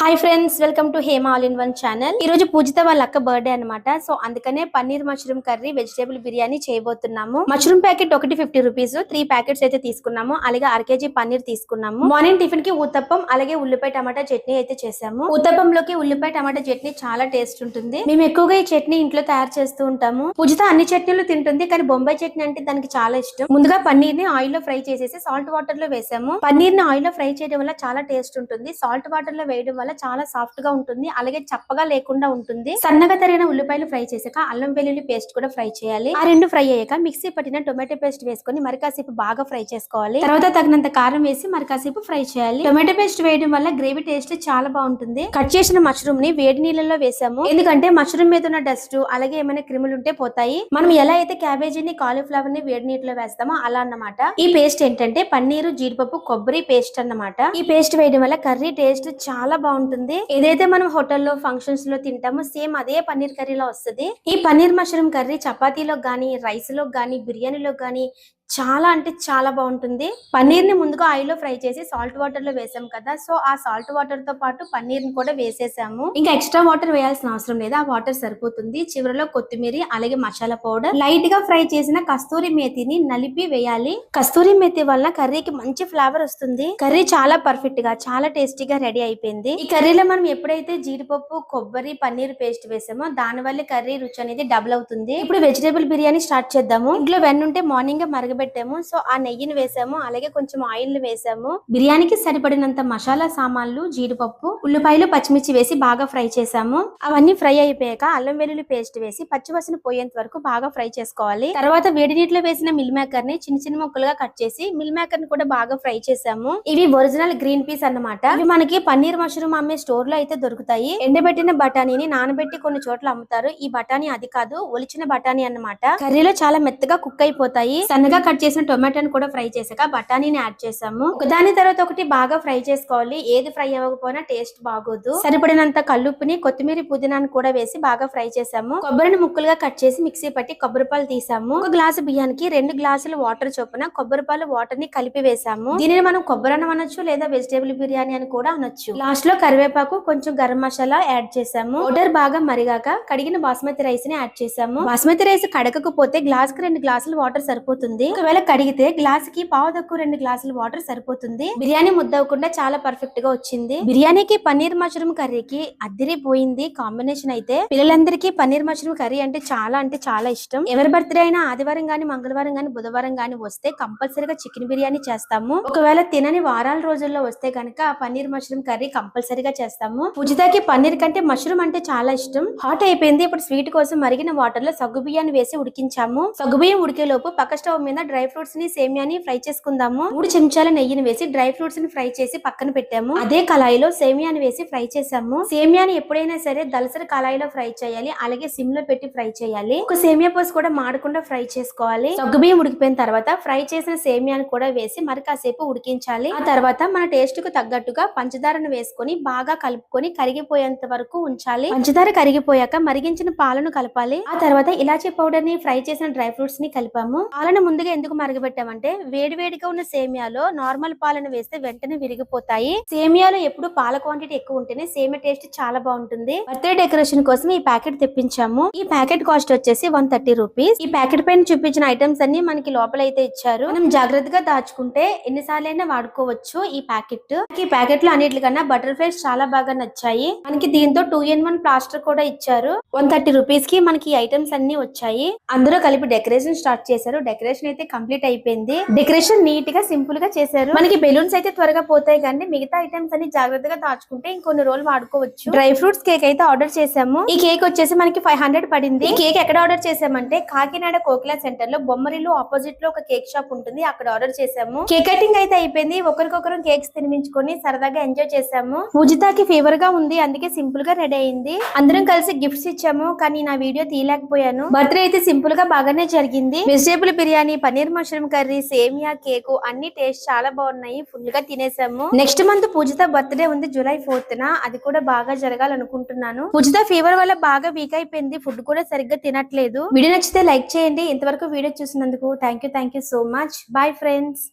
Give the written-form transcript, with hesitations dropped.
Hi friends, welcome to Hema all in one channel. ఈ రోజు పూజిత వాళ్ళ అక్క బర్త్డే అనమాట. సో అందుకనే paneer mushroom curry vegetable biryani చేయబోతున్నాము. మష్రూమ్ ప్యాకెట్ ఒకటి 50 రూపీస్, 3 ప్యాకెట్స్ అయితే తీసుకున్నాము. అలాగే 1/2 kg పన్నీర్ తీసుకున్నాము. మార్నింగ్ టిఫిన్ కి ఉత్తప్పం అలాగే ఉల్లిపాయ టమాటా చట్నీ అయితే చేసాము. ఉత్తప్పంలోకి ఉల్లిపాయ టమాటా చట్నీ చాలా టేస్ట్ ఉంటుంది. మేము ఎక్కువగా ఈ చట్నీ ఇంట్లో తయారు చేస్తూ ఉంటాము. పూజిత అన్ని చట్నీలు తింటుంది, కానీ బొంబాయి చట్నీ అంటే దానికి చాలా ఇష్టం. ముందుగా పన్నీర్ ని ఆయిల్ లో ఫ్రై చేసేసి సాల్ట్ వాటర్ లో వేసాము. పన్నీర్ ని ఆయిల్ లో ఫ్రై చేయడం వల్ల చాలా టేస్ట్ ఉంటుంది. సాల్ట్ వాటర్ లో వేయడం వల్ల చాలా సాఫ్ట్ గా ఉంటుంది, అలాగే చప్పగా లేకుండా ఉంటుంది. సన్నగా తరిగిన ఉల్లిపాయలు ఫ్రై చేసాక అల్లం వెల్లుల్లి పేస్ట్ కూడా ఫ్రై చేయాలి. ఆ రెండు ఫ్రై అయ్యాక మిక్సీ పట్టిన టొమాటో పేస్ట్ వేసుకొని మరి కాసేపు బాగా ఫ్రై చేసుకోవాలి. తర్వాత తగినంత కారం వేసి మరి కాసేపు ఫ్రై చేయాలి. టొమాటో పేస్ట్ వేయడం వల్ల గ్రేవీ టేస్ట్ చాలా బాగుంటుంది. కట్ చేసిన మష్రూమ్ ని వేడి నీళ్ళలో వేసాము, ఎందుకంటే మష్రూమ్ మీద ఉన్న డస్ట్ అలాగే ఏమైనా క్రిములు ఉంటే పోతాయి. మనం ఎలా అయితే క్యాబేజీని కాలీఫ్లవర్ ని వేడి నీటిలో వేస్తామో అలా అన్నమాట. ఈ పేస్ట్ ఏంటంటే పన్నీరు జీడిపప్పు కొబ్బరి పేస్ట్ అన్నమాట. ఈ పేస్ట్ వేయడం వల్ల కర్రీ టేస్ట్ చాలా బాగుంటుంది. ఏదైతే మనం హోటల్లో ఫంక్షన్స్ లో తింటామో సేమ్ అదే పన్నీర్ కర్రీలో వస్తుంది. ఈ పన్నీర్ మష్రూమ్ కర్రీ చపాతీలో గానీ, రైస్ లో గానీ, బిర్యానీలో గానీ చాలా అంటే చాలా బాగుంటుంది. పన్నీర్ ని ముందుగా ఆయిల్ లో ఫ్రై చేసి సాల్ట్ వాటర్ లో వేసాం కదా, సో ఆ సాల్ట్ వాటర్ తో పాటు పన్నీర్ ని కూడా వేసేసాము. ఇంకా ఎక్స్ట్రా వాటర్ వేయాల్సిన అవసరం లేదు, ఆ వాటర్ సరిపోతుంది. చివరిలో కొత్తిమీర అలాగే మసాలా పౌడర్, లైట్ గా ఫ్రై చేసిన కస్తూరి మేతిని నలిపి వేయాలి. కస్తూరి మేతి వల్ల కర్రీకి మంచి ఫ్లేవర్ వస్తుంది. కర్రీ చాలా పర్ఫెక్ట్ గా చాలా టేస్టీగా రెడీ అయిపోయింది. ఈ కర్రీలో మనం ఎప్పుడైతే జీడిపప్పు కొబ్బరి పన్నీర్ పేస్ట్ వేసామో దాని వల్ల కర్రీ రుచి అనేది డబుల్ అవుతుంది. ఇప్పుడు వెజిటేబుల్ బిర్యానీ స్టార్ట్ చేద్దాము. ఇంట్లో వెన్నుంటే మార్నింగ్ పెట్టాము, సో ఆ నెయ్యిని వేసాము, అలాగే కొంచెం ఆయిల్ వేసాము. బిర్యానీకి సరిపడినంత మసాలా సామాన్లు, జీడిపప్పు, ఉల్లిపాయలు, పచ్చిమిర్చి వేసి బాగా ఫ్రై చేసాము. అవన్నీ ఫ్రై అయిపోయాక అల్లం వెల్లుల్లి పేస్ట్ వేసి పచ్చివాసన పోయేంత వరకు బాగా ఫ్రై చేసుకోవాలి. తర్వాత వేడి నీటిలో వేసిన మిల్ మేకర్ ని చిన్న చిన్న ముక్కలుగా కట్ చేసి మిల్ మేకర్ ని కూడా బాగా ఫ్రై చేసాము. ఇవి ఒరిజినల్ గ్రీన్ పీస్ అన్నమాట. ఇవి మనకి పన్నీర్ మష్రూమ్ అమ్మే స్టోర్ లో అయితే దొరుకుతాయి. ఎండబెట్టిన బఠానీని నానబెట్టి కొన్ని చోట్ల అమ్ముతారు. ఈ బఠానీ అది కాదు, ఒలిచిన బఠానీ అన్నమాట. కర్రీలో చాలా మెత్తగా కుక్ అయిపోతాయి. సన్నగా కట్ చేసిన టొమాటోని కూడా ఫ్రై చేసాక బఠానీని యాడ్ చేసాము. ఒకదాని తర్వాత ఒకటి బాగా ఫ్రై చేసుకోవాలి. ఏది ఫ్రై అవ్వకపోయినా టేస్ట్ బాగోదు. సరిపడినంత కల్లుప్పుని, కొత్తిమీర, పుదీనాను కూడా వేసి బాగా ఫ్రై చేసాము. కొబ్బరిని ముక్కలుగా కట్ చేసి మిక్సీ పట్టి కొబ్బరి పాలు తీసాము. ఒక గ్లాసు బియ్యానికి 2 గ్లాసులు వాటర్ చొప్పున కొబ్బరి పాలు వాటర్ ని కలిపి వేసాము. దీనిని మనం కొబ్బరి అన్నం అనొచ్చు, లేదా వెజిటేబుల్ బిర్యానీ అని కూడా అనొచ్చు. లాస్ట్ లో కరివేపాకు, కొంచెం గరం మసాలా యాడ్ చేసాము. వాటర్ బాగా మరిగాక కడిగిన బాస్మతి రైస్ ని యాడ్ చేసాము. బాస్మతి రైస్ కడగకపోతే గ్లాస్ కి 2 గ్లాసులు వాటర్ సరిపోతుంది. ఒకవేళ కడిగితే గ్లాస్ కి పావు తక్కువ 2 గ్లాసులు వాటర్ సరిపోతుంది. బిర్యానీ ముద్దవకుండా చాలా పర్ఫెక్ట్ గా వచ్చింది. బిర్యానీకి పన్నీర్ మష్రూమ్ కర్రీకి అదిరిపోయింది కాంబినేషన్ అయితే. పిల్లలందరికీ పన్నీర్ మష్రూమ్ కర్రీ అంటే చాలా ఇష్టం. ఎవరి బర్త్డే అయినా ఆదివారం గాని, మంగళవారం గాని, బుధవారం గాని వస్తే కంపల్సరీగా చికెన్ బిర్యానీ చేస్తాము. ఒకవేళ తినని వారాల రోజుల్లో వస్తే కనుక పన్నీర్ మష్రూమ్ కర్రీ కంపల్సరీగా చేస్తాము. పూజితకి పన్నీర్ కంటే మష్రూమ్ అంటే చాలా ఇష్టం. హాట్ అయిపోయింది. ఇప్పుడు స్వీట్ కోసం మరిగిన వాటర్ లో సగ్గు బియ్యాన్ని వేసి ఉడికించాము. సగ్గు బియ్యం ఉడికే లోపు పక్క స్టవ్ మీద డ్రై ఫ్రూట్స్ ని, సేమియాని ఫ్రై చేసుకుందాము. 3 చెంచాల నెయ్యిని వేసి డ్రై ఫ్రూట్స్ ని ఫ్రై చేసి పక్కన పెట్టాము. అదే కళాయిలో సేమియాని వేసి ఫ్రై చేసాము. సేమియాని ఎప్పుడైనా సరే దలసరి కళాయిలో ఫ్రై చేయాలి, అలాగే సిమ్ లో పెట్టి ఫ్రై చేయాలి. ఒక సేమియా పోసి కూడా మాడకుండా ఫ్రై చేసుకోవాలి. సగ్గుబియ్యం ఉడికిపోయిన తర్వాత ఫ్రై చేసిన సేమియాని కూడా వేసి మరి కాసేపు ఉడికించాలి. ఆ తర్వాత మన టేస్ట్ కు తగ్గట్టుగా పంచదారను వేసుకొని బాగా కలుపుకొని కరిగిపోయేంత వరకు ఉంచాలి. పంచదార కరిగిపోయాక మరిగించిన పాలను కలపాలి. ఆ తర్వాత ఇలాచీ పౌడర్ ని, ఫ్రై చేసిన డ్రై ఫ్రూట్స్ ని కలిపాము. పాలను ముందుగా ఎందుకు మరగబెట్టామంటే వేడివేడిగా ఉన్న సేమియాలో నార్మల్ పాలను వేస్తే వెంటనే విరిగిపోతాయి. సేమియాలో ఎప్పుడు పాల క్వాంటిటీ ఎక్కువ ఉంటేనే సేమియా టేస్ట్ చాలా బాగుంటుంది. బర్త్డే డెకరేషన్ కోసం ఈ ప్యాకెట్ తెప్పించాము. ఈ ప్యాకెట్ కాస్ట్ వచ్చేసి 130 రూపీస్. ఈ ప్యాకెట్ పైన చూపించిన ఐటమ్స్ అన్ని మనకి లోపల అయితే ఇచ్చారు. మనం జాగ్రత్తగా దాచుకుంటే ఎన్నిసార్లైనా వాడుకోవచ్చు. ఈ ప్యాకెట్ లో అన్నిటికన్నా బటర్ఫ్లైస్ చాలా బాగా నచ్చాయి. మనకి దీంతో 2-in-1 ప్లాస్టర్ కూడా ఇచ్చారు. 130 రూపీస్ కి మనకి ఈ ఐటమ్స్ అన్ని వచ్చాయి. అందరూ కలిపి డెకరేషన్ స్టార్ట్ చేశారు. డెకరేషన్ అయితే కంప్లీట్ అయిపోయింది. డెకరేషన్ నీట్ గా సింపుల్ గా చేశారు. మనకి బెలూన్స్ అయితే త్వరగా పోతాయి, కానీ మిగతా ఐటమ్స్ అన్ని జాగ్రత్తగా దాచుకుంటే ఇంకొన్ని రోజులు వాడుకోవచ్చు. డ్రై ఫ్రూట్స్ కేక్ అయితే ఆర్డర్ చేసాము. ఈ కేక్ వచ్చేసి మనకి 500 పడింది. ఈ కేక్ ఎక్కడ ఆర్డర్ చేసామంటే కాకినాడ కోకిలా సెంటర్ లో బొమ్మరిల్లు ఆపోజిట్ లో ఒక కేక్ షాప్ ఉంటుంది, అక్కడ ఆర్డర్ చేసాము. కేక్ కటింగ్ అయితే అయిపోయింది. ఒకరికొకరు కేక్స్ తినిపించుకొని సరదాగా ఎంజాయ్ చేసాము. పూజితకి ఫీవర్ గా ఉంది, అందుకే సింపుల్ గా రెడీ అయింది. అందరం కలిసి గిఫ్ట్స్ ఇచ్చాము, కానీ నా వీడియో తీయలేకపోయాను. బర్త్డే అయితే సింపుల్ గా బాగానే జరిగింది. Vegetable biryani, paneer mushroom curry, సేమియా, కేకు అన్ని టేస్ట్ చాలా బాగున్నాయి. ఫుల్ గా తినేసాము. నెక్స్ట్ మంత్ పూజిత బర్త్డే ఉంది, July 4th. అది కూడా బాగా జరగాలనుకుంటున్నాను. పూజిత ఫీవర్ వల్ల బాగా వీక్ అయిపోయింది, ఫుడ్ కూడా సరిగ్గా తినట్లేదు. వీడియో నచ్చితే లైక్ చేయండి. ఇంతవరకు వీడియో చూసినందుకు thank you so much. Bye friends.